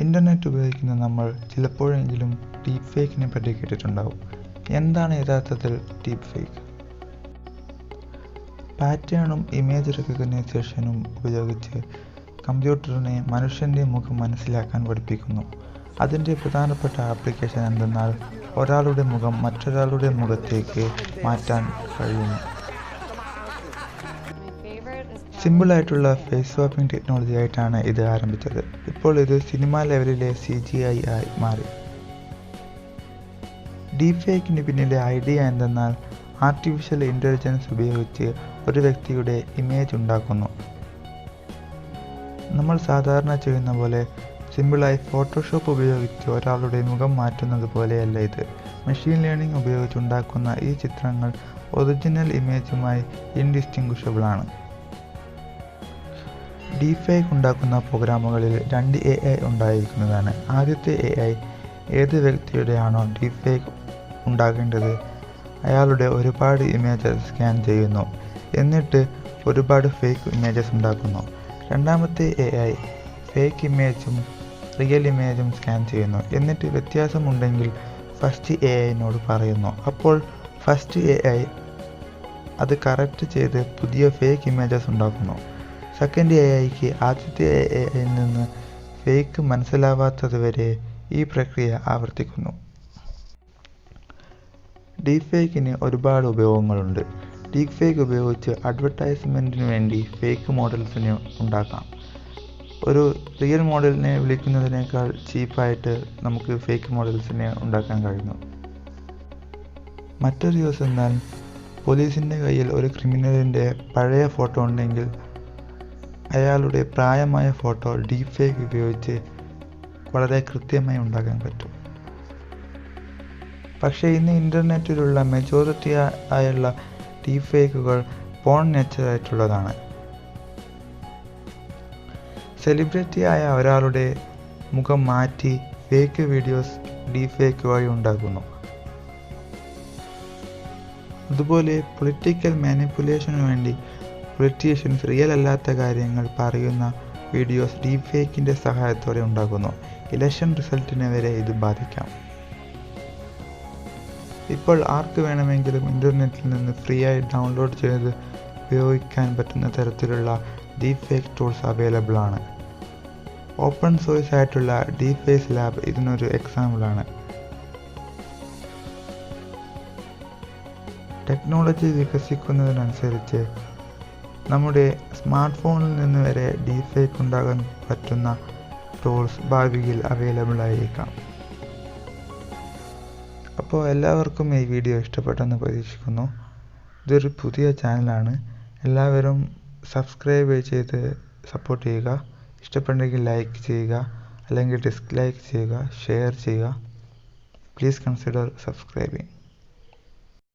Internet ഉപയോഗിക്കുന്ന നമ്മൾ ചിലപ്പോഴെങ്കിലും ഡീപ് ഫേക്കിനെ പറ്റി കേട്ടിട്ടുണ്ടാവും. എന്താണ് യഥാർത്ഥത്തിൽ ഡീപ് ഫേക്ക്? പാറ്റേണും ഇമേജ് റെക്കഗ്നൈസേഷനും ഉപയോഗിച്ച് കമ്പ്യൂട്ടറിനെ മനുഷ്യൻ്റെ മുഖം മനസ്സിലാക്കാൻ പഠിപ്പിക്കുന്നു. അതിൻ്റെ പ്രധാനപ്പെട്ട ആപ്ലിക്കേഷൻ എന്തെന്നാൽ ഒരാളുടെ മുഖം മറ്റൊരാളുടെ മുഖത്തേക്ക് മാറ്റാൻ കഴിയുന്നു. സിമ്പിളായിട്ടുള്ള ഫേസ് സ്വാപ്പിംഗ് ടെക്നോളജി ആയിട്ടാണ് ഇത് ആരംഭിച്ചത്. ഇപ്പോൾ ഇത് സിനിമ ലെവലിലെ CGI ആയി മാറി. ഡീപ് ഫേക്കിന് പിന്നിലെ ഐഡിയ എന്തെന്നാൽ ആർട്ടിഫിഷ്യൽ ഇൻ്റലിജൻസ് ഉപയോഗിച്ച് ഒരു വ്യക്തിയുടെ ഇമേജ് ഉണ്ടാക്കുന്നു. നമ്മൾ സാധാരണ ചെയ്യുന്ന പോലെ സിമ്പിളായി ഫോട്ടോഷോപ്പ് ഉപയോഗിച്ച് ഒരാളുടെ മുഖം മാറ്റുന്നത് പോലെയല്ല ഇത്. മെഷീൻ ലേണിംഗ് ഉപയോഗിച്ചുണ്ടാക്കുന്ന ഈ ചിത്രങ്ങൾ ഒറിജിനൽ ഇമേജുമായി ഇൻഡിസ്റ്റിങ്വിഷബിൾ ആണ്. ഡീപ് ഫേക്ക് ഉണ്ടാക്കുന്ന പ്രോഗ്രാമുകളിൽ 2 AI ഉണ്ടായിരിക്കുന്നതാണ്. ആദ്യത്തെ AI ഏത് വ്യക്തിയുടെയാണോ ഡീപ് ഫേക്ക് ഉണ്ടാകേണ്ടത് അയാളുടെ ഒരുപാട് ഇമേജസ് സ്കാൻ ചെയ്യുന്നു, എന്നിട്ട് ഒരുപാട് ഫേക്ക് ഇമേജസ് ഉണ്ടാക്കുന്നു. രണ്ടാമത്തെ AI ഫേക്ക് ഇമേജും റിയൽ ഇമേജും സ്കാൻ ചെയ്യുന്നു, എന്നിട്ട് വ്യത്യാസമുണ്ടെങ്കിൽ ഫസ്റ്റ് AIനോട് പറയുന്നു. അപ്പോൾ ഫസ്റ്റ് AI അത് കറക്റ്റ് ചെയ്ത് പുതിയ ഫേക്ക് ഇമേജസ് ഉണ്ടാക്കുന്നു. സെക്കൻഡ് AIക്ക് ആദ്യത്തെ AIയിൽ നിന്ന് ഫേക്ക് മനസ്സിലാവാത്തതുവരെ ഈ പ്രക്രിയ ആവർത്തിക്കുന്നു. ഡീപ് ഫേക്കിന് ഒരുപാട് ഉപയോഗങ്ങളുണ്ട്. ഡീപ് ഫേക്ക് ഉപയോഗിച്ച് അഡ്വർടൈസ്മെൻറ്റിന് വേണ്ടി ഫേക്ക് മോഡൽസിനെ ഉണ്ടാക്കാം. ഒരു റിയൽ മോഡലിനെ വിളിക്കുന്നതിനേക്കാൾ ചീപ്പായിട്ട് നമുക്ക് ഫേക്ക് മോഡൽസിനെ ഉണ്ടാക്കാൻ കഴിയുന്നു. മറ്റൊരു യൂസ് എന്നാൽ പോലീസിൻ്റെ കയ്യിൽ ഒരു ക്രിമിനലിൻ്റെ പഴയ ഫോട്ടോ ഉണ്ടെങ്കിൽ അയാളുടെ പ്രായമായ ഫോട്ടോ ഡീപ് ഫേക്ക് ഉപയോഗിച്ച് വളരെ കൃത്യമായി ഉണ്ടാക്കാൻ പറ്റും. പക്ഷേ ഇന്ന് ഇൻ്റർനെറ്റിലുള്ള മെജോറിറ്റി ആയുള്ള ഡീപ് ഫേക്കുകൾ പോൺ നേച്ചറായിട്ടുള്ളതാണ്. സെലിബ്രിറ്റി ആയ ഒരാളുടെ മുഖം മാറ്റി ഫേക്ക് വീഡിയോസ് ഡീപ് ഫേക്ക് വഴി ഉണ്ടാക്കുന്നു. അതുപോലെ പൊളിറ്റിക്കൽ മാനിപ്പുലേഷനു വേണ്ടി പൊളിറ്റീഷ്യൻസ് റിയൽ അല്ലാത്ത കാര്യങ്ങൾ പറയുന്ന വീഡിയോസ് ഡീപ് ഫേക്കിൻ്റെ സഹായത്തോടെ ഉണ്ടാക്കുന്നു. ഇലക്ഷൻ റിസൾട്ടിനെ വരെ ഇത് ബാധിക്കാം. ഇപ്പോൾ ആർക്ക് വേണമെങ്കിലും ഇൻ്റർനെറ്റിൽ നിന്ന് ഫ്രീ ആയി ഡൗൺലോഡ് ചെയ്ത് ഉപയോഗിക്കാൻ പറ്റുന്ന തരത്തിലുള്ള ഡീപ് ഫേക്ക് ടൂൾസ് അവൈലബിൾ ആണ്. ഓപ്പൺ സോഴ്സ് ആയിട്ടുള്ള ഡീപ്ഫേക്സ് ലാബ് ഇതിനൊരു എക്സാമ്പിളാണ്. ടെക്നോളജി വികസിക്കുന്നതിനനുസരിച്ച് നമ്മുടെ സ്മാർട്ട് ഫോണിൽ നിന്ന് വരെ ഡീപ് ഫേക്ക് ഉണ്ടാകാൻ പറ്റുന്ന ടൂൾസ് ഭാവിയിൽ അവൈലബിൾ ആയിരിക്കാം. അപ്പോൾ എല്ലാവർക്കും ഈ വീഡിയോ ഇഷ്ടപ്പെട്ടെന്ന് പ്രതീക്ഷിക്കുന്നു. ഇതൊരു പുതിയ ചാനലാണ്. എല്ലാവരും സബ്സ്ക്രൈബ് ചെയ്ത് സപ്പോർട്ട് ചെയ്യുക. ഇഷ്ടപ്പെട്ടെങ്കിൽ ലൈക്ക് ചെയ്യുക, അല്ലെങ്കിൽ ഡിസ്ലൈക്ക് ചെയ്യുക, ഷെയർ ചെയ്യുക. Please consider subscribing.